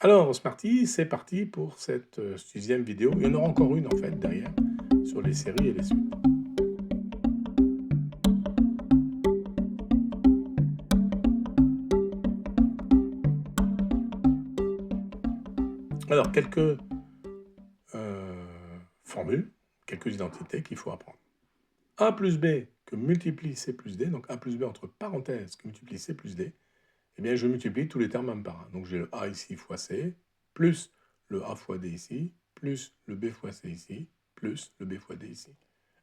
Alors, Smarty, c'est parti pour cette 6e vidéo. Il y en aura encore une en fait derrière, sur les séries et les suites. Alors, quelques formules, quelques identités qu'il faut apprendre. A plus B que multiplie C plus D, donc A plus B entre parenthèses que multiplie C plus D, eh bien je multiplie tous les termes un par un. Donc j'ai le A ici fois C, plus le A fois D ici, plus le B fois C ici, plus le B fois D ici.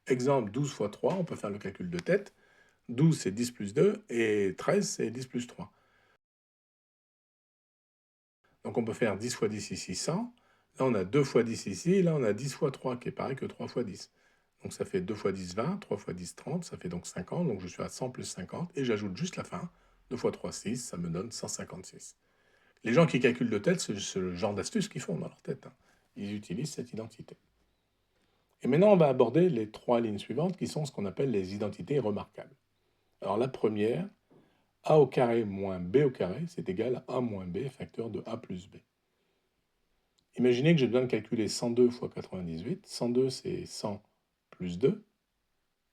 Exemple 12 fois 3, on peut faire le calcul de tête. 12 c'est 10 plus 2 et 13 c'est 10 plus 3. Donc on peut faire 10 fois 10 ici 100. Là on a 2 fois 10 ici, et là on a 10 fois 3 qui est pareil que 3 fois 10. Donc ça fait 2 fois 10 20, 3 fois 10 30, ça fait donc 50. Donc je suis à 100 plus 50 et j'ajoute juste la fin. 2 fois 3 6, ça me donne 156. Les gens qui calculent de tête, c'est le genre d'astuce qu'ils font dans leur tête, hein. Ils utilisent cette identité. Et maintenant on va aborder les 3 lignes suivantes qui sont ce qu'on appelle les identités remarquables. Alors la première, a au carré moins b au carré, c'est égal à a moins b facteur de a plus b. Imaginez que j'ai besoin de calculer 102 fois 98. 102, c'est 100 plus 2,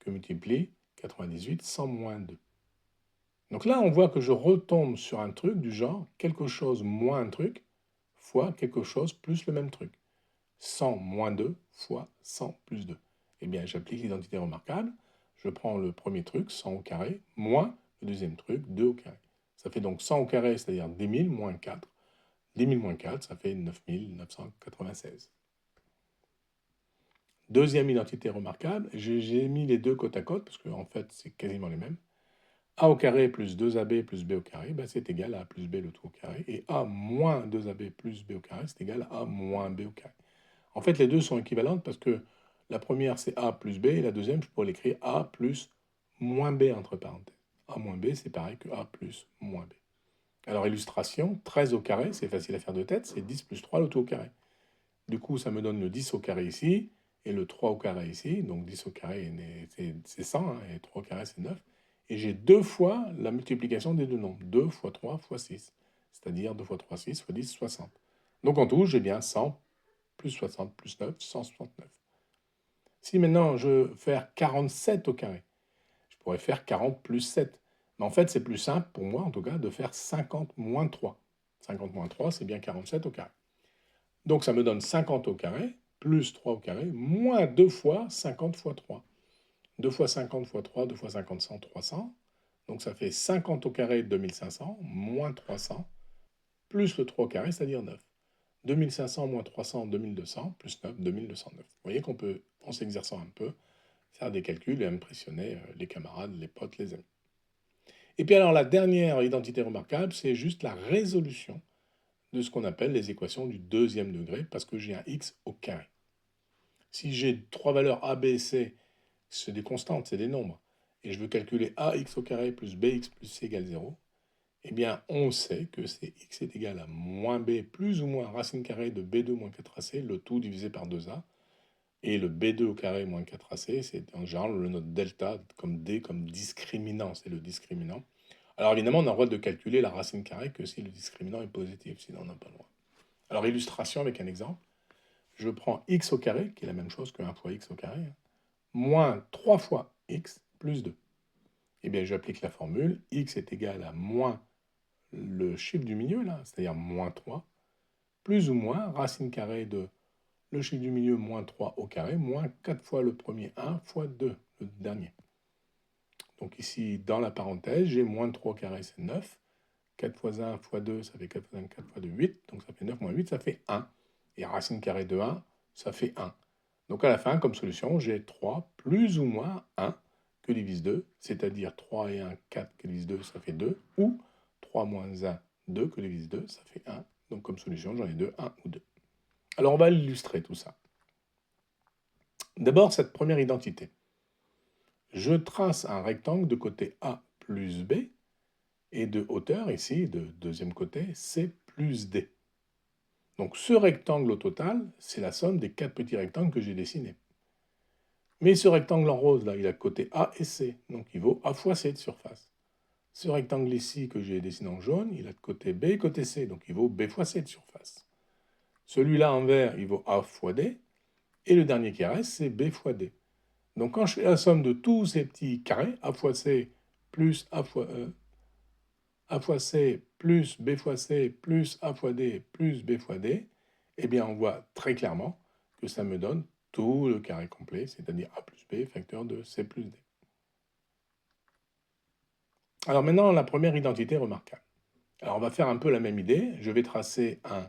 que multiplie 98, 100 moins 2. Donc là, on voit que je retombe sur un truc du genre quelque chose moins un truc fois quelque chose plus le même truc. 100 moins 2 fois 100 plus 2. Eh bien, j'applique l'identité remarquable. Je prends le premier truc, 100 au carré, moins le deuxième truc, 2 au carré. Ça fait donc 100 au carré, c'est-à-dire 10 000 moins 4. 10 000 moins 4, ça fait 9 996. Deuxième identité remarquable, j'ai mis les deux côte à côte, parce qu'en fait, c'est quasiment les mêmes. A au carré plus 2ab plus b au carré, ben c'est égal à a plus b le tout au carré. Et a moins 2ab plus b au carré, c'est égal à a moins b au carré. En fait, les deux sont équivalentes parce que la première, c'est a plus b, et la deuxième, je pourrais l'écrire a plus moins b entre parenthèses. A moins b, c'est pareil que a plus moins b. Alors, illustration, 13 au carré, c'est facile à faire de tête, c'est 10 plus 3 le tout au carré. Du coup, ça me donne le 10 au carré ici, et le 3 au carré ici. Donc 10 au carré, c'est 100, hein, et 3 au carré, c'est 9. Et j'ai deux fois la multiplication des deux nombres. 2 fois 3 fois 6. C'est-à-dire 2 fois 3, 6 fois 10, 60. Donc en tout, j'ai bien 100 plus 60 plus 9, 169. Si maintenant je veux faire 47 au carré, je pourrais faire 40 plus 7. Mais en fait, c'est plus simple pour moi, en tout cas, de faire 50 moins 3. 50 moins 3, c'est bien 47 au carré. Donc ça me donne 50 au carré, plus 3 au carré, moins 2 fois 50 fois 3. 2 fois 50 fois 3, 2 fois 50, 100, 300. Donc ça fait 50 au carré, 2500, moins 300, plus le 3 au carré, c'est-à-dire 9. 2500 moins 300, 2200, plus 9, 2209. Vous voyez qu'on peut, en s'exerçant un peu, faire des calculs et impressionner les camarades, les potes, les amis. Et puis alors la dernière identité remarquable, c'est juste la résolution de ce qu'on appelle les équations du deuxième degré, parce que j'ai un x au carré. Si j'ai trois valeurs a, b et c, c'est des constantes, c'est des nombres, et je veux calculer ax au carré plus bx plus c égale 0, eh bien on sait que c'est x est égal à moins b plus ou moins racine carrée de b2 moins 4ac, le tout divisé par 2a, et le b2 au carré moins 4ac, c'est en général le note delta comme d comme discriminant, c'est le discriminant. Alors évidemment, on a le droit de calculer la racine carrée que si le discriminant est positif, sinon on n'a pas le droit. Alors illustration avec un exemple. Je prends x au carré, qui est la même chose que 1 fois x au carré, moins 3 fois x plus 2. Eh bien, j'applique la formule, x est égal à moins le chiffre du milieu, là, c'est-à-dire moins 3, plus ou moins racine carrée de le chiffre du milieu, moins 3 au carré, moins 4 fois le premier 1 fois 2, le dernier. Donc ici, dans la parenthèse, j'ai moins 3 au carré, c'est 9. 4 fois 1 fois 2, ça fait 4 fois 1, 4 fois 2, 8. Donc ça fait 9 moins 8, ça fait 1. Et racine carrée de 1, ça fait 1. Donc à la fin, comme solution, j'ai 3 plus ou moins 1 que divise 2, c'est-à-dire 3 et 1, 4 que divise 2, ça fait 2, ou 3 moins 1, 2 que divise 2, ça fait 1. Donc comme solution, j'en ai 2, 1 ou 2. Alors on va illustrer tout ça. D'abord, cette première identité. Je trace un rectangle de côté A plus B, et de hauteur, ici, de deuxième côté, C plus D. Donc ce rectangle au total, c'est la somme des 4 petits rectangles que j'ai dessinés. Mais ce rectangle en rose, là, il a côté A et C, donc il vaut A fois C de surface. Ce rectangle ici que j'ai dessiné en jaune, il a de côté B et côté C, donc il vaut B fois C de surface. Celui-là en vert, il vaut A fois D, et le dernier qui reste, c'est B fois D. Donc quand je fais la somme de tous ces petits carrés, A fois C plus A fois C plus B fois C plus A fois D plus B fois D, eh bien on voit très clairement que ça me donne tout le carré complet, c'est-à-dire A plus B facteur de C plus D. Alors maintenant, la première identité remarquable. Alors on va faire un peu la même idée. Je vais tracer un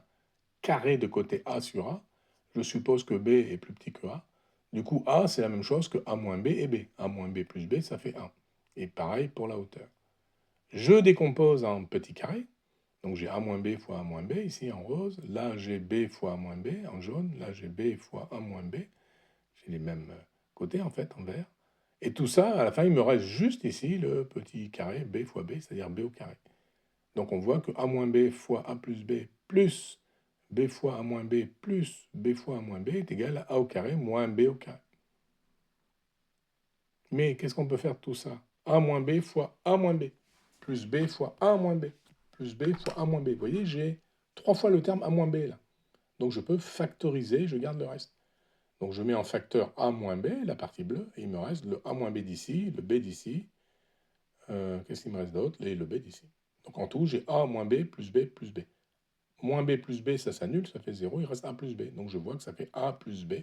carré de côté A sur A. Je suppose que B est plus petit que A. Du coup, A, c'est la même chose que A moins B et B. A moins B plus B, ça fait 1. Et pareil pour la hauteur. Je décompose en petits carrés. Donc j'ai A moins B fois A moins B ici en rose. Là, j'ai B fois A moins B en jaune. Là, j'ai B fois A moins B. J'ai les mêmes côtés en fait en vert. Et tout ça, à la fin, il me reste juste ici le petit carré B fois B, c'est-à-dire B au carré. Donc on voit que A moins B fois A plus B plus B fois A moins B plus B fois A moins B est égal à A au carré moins B au carré. Mais qu'est-ce qu'on peut faire de tout ça? A moins B fois A moins B plus B fois A moins B plus B fois A moins B. Vous voyez, j'ai 3 fois le terme A moins B là. Donc je peux factoriser, je garde le reste. Donc je mets en facteur A moins B, la partie bleue, et il me reste le A moins B d'ici, le B d'ici. Qu'est-ce qu'il me reste d'autre? Et le B d'ici. Donc en tout, j'ai A moins B plus B plus B. Moins B plus B, ça s'annule, ça fait 0, il reste A plus B. Donc je vois que ça fait A plus B,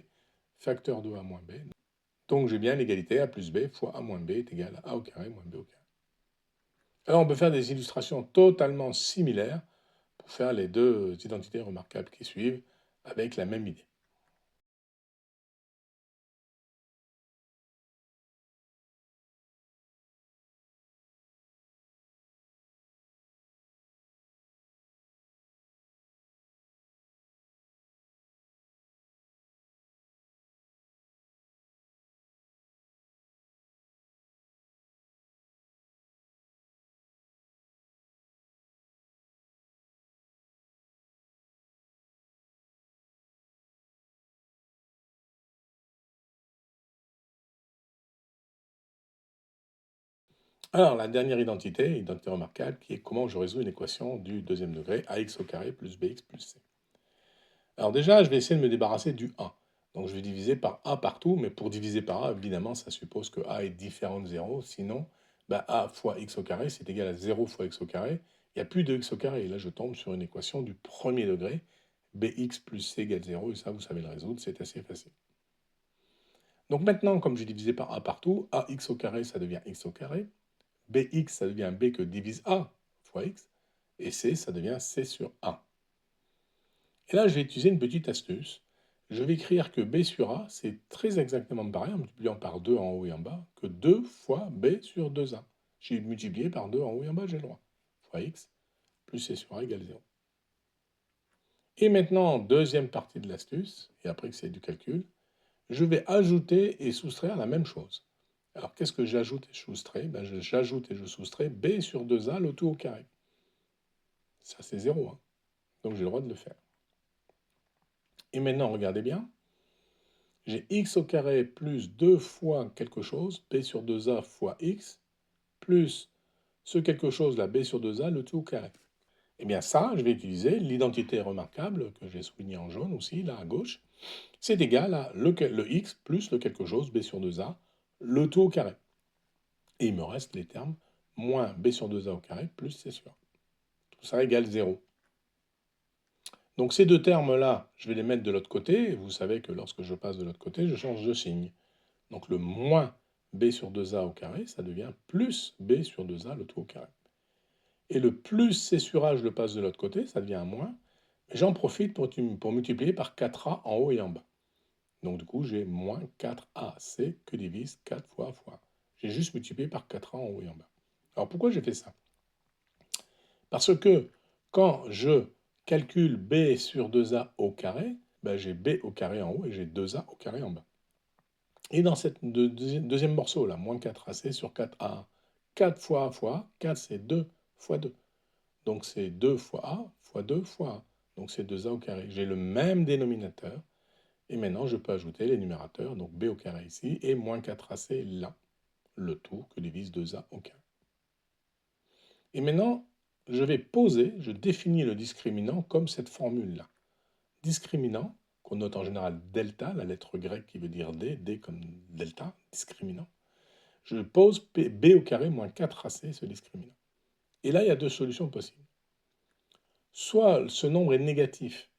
facteur de A moins B. Donc j'ai bien l'égalité A plus B fois A moins B est égal à A au carré moins B au carré. Alors on peut faire des illustrations totalement similaires pour faire les deux identités remarquables qui suivent avec la même idée. Alors la dernière identité, identité remarquable, qui est comment je résous une équation du deuxième degré, ax au carré plus bx plus c. Alors déjà, je vais essayer de me débarrasser du a. Donc je vais diviser par a partout, mais pour diviser par a, évidemment, ça suppose que a est différent de 0. Sinon, bah, a fois x au carré, c'est égal à 0 fois x au carré. Il n'y a plus de x au carré. Et là, je tombe sur une équation du premier degré, bx plus c égale 0. Et ça, vous savez le résoudre, c'est assez facile. Donc maintenant, comme j'ai divisé par a partout, ax au carré, ça devient x au carré. Bx, ça devient b que divise a fois x. Et c, ça devient c sur a. Et là, je vais utiliser une petite astuce. Je vais écrire que B sur A, c'est très exactement pareil, en multipliant par 2 en haut et en bas, que 2 fois B sur 2A. J'ai multiplié par 2 en haut et en bas, j'ai le droit. Fois x, plus C sur A égale 0. Et maintenant, deuxième partie de l'astuce, et après que c'est du calcul, je vais ajouter et soustraire la même chose. Alors, qu'est-ce que j'ajoute et je soustrais? J'ajoute et je soustrais B sur 2A, le tout au carré. Ça, c'est 0, hein. Donc, j'ai le droit de le faire. Et maintenant, regardez bien. J'ai x au carré plus 2 fois quelque chose, b sur 2a fois x, plus ce quelque chose, là, b sur 2a, le tout au carré. Eh bien ça, je vais utiliser l'identité remarquable que j'ai souligné en jaune aussi, là à gauche. C'est égal à le x plus le quelque chose, b sur 2a, le tout au carré. Et il me reste les termes moins b sur 2a au carré plus c sur a. Tout ça égale 0. Donc ces deux termes-là, je vais les mettre de l'autre côté. Et vous savez que lorsque je passe de l'autre côté, je change de signe. Donc le moins b sur 2a au carré, ça devient plus b sur 2a le tout au carré. Et le plus c sur a, je le passe de l'autre côté, ça devient un moins. Mais j'en profite pour multiplier par 4a en haut et en bas. Donc du coup, j'ai moins 4ac que divise 4 fois a fois a. J'ai juste multiplié par 4a en haut et en bas. Alors pourquoi j'ai fait ça? Parce que quand je calcule b sur 2a au carré, ben j'ai b au carré en haut et j'ai 2a au carré en bas. Et dans cette deuxième morceau, là, moins 4ac sur 4a, 4 fois a fois a, 4 c'est 2 fois 2. Donc c'est 2 fois a fois 2 fois a. Donc c'est 2a au carré. J'ai le même dénominateur. Et maintenant, je peux ajouter les numérateurs, donc b au carré ici, et moins 4ac là. Le tout que divise 2a au carré. Et maintenant, je définis le discriminant comme cette formule-là. Discriminant, qu'on note en général delta, la lettre grecque qui veut dire D comme delta, discriminant. Je pose b au carré moins 4ac, ce discriminant. Et là, il y a deux solutions possibles. Soit ce nombre est négatif,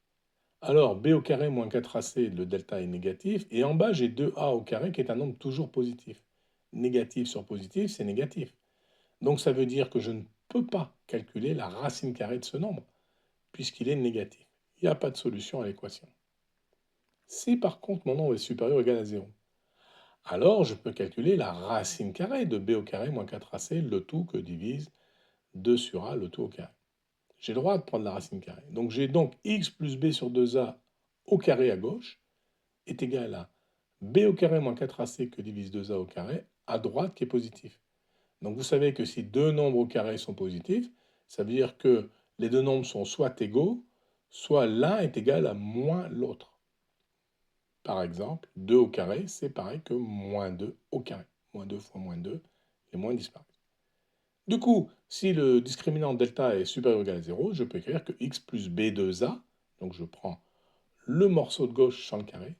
alors b au carré moins 4ac, le delta est négatif, et en bas, j'ai 2a au carré qui est un nombre toujours positif. Négatif sur positif, c'est négatif. Donc ça veut dire que je ne peux pas calculer la racine carrée de ce nombre, puisqu'il est négatif. Il n'y a pas de solution à l'équation. Si par contre mon nombre est supérieur ou égal à 0, alors je peux calculer la racine carrée de b au carré moins 4ac, le tout que divise 2 sur a, le tout au carré. J'ai le droit de prendre la racine carrée. Donc j'ai donc x plus b sur 2a au carré à gauche est égal à b au carré moins 4ac que divise 2a au carré à droite qui est positif. Donc vous savez que si deux nombres au carré sont positifs, ça veut dire que les deux nombres sont soit égaux, soit l'un est égal à moins l'autre. Par exemple, 2 au carré, c'est pareil que moins 2 au carré. Moins 2 fois moins 2, les moins disparaissent. Du coup, si le discriminant delta est supérieur ou égal à 0, je peux écrire que x plus b2a, donc je prends le morceau de gauche sans le carré,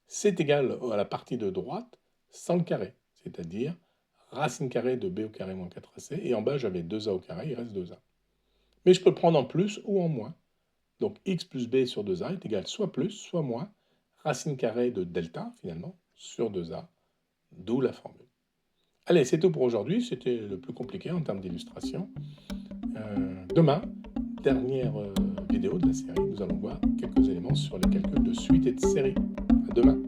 c'est égal à la partie de droite sans le carré, c'est-à-dire racine carrée de b au carré moins 4ac, et en bas j'avais 2a au carré, il reste 2a. Mais je peux le prendre en plus ou en moins. Donc x plus b sur 2a est égal soit plus, soit moins, racine carrée de delta, finalement, sur 2a, d'où la formule. Allez, c'est tout pour aujourd'hui, c'était le plus compliqué en termes d'illustration. Demain, dernière vidéo de la série, nous allons voir quelques éléments sur les calculs de suite et de série. À demain.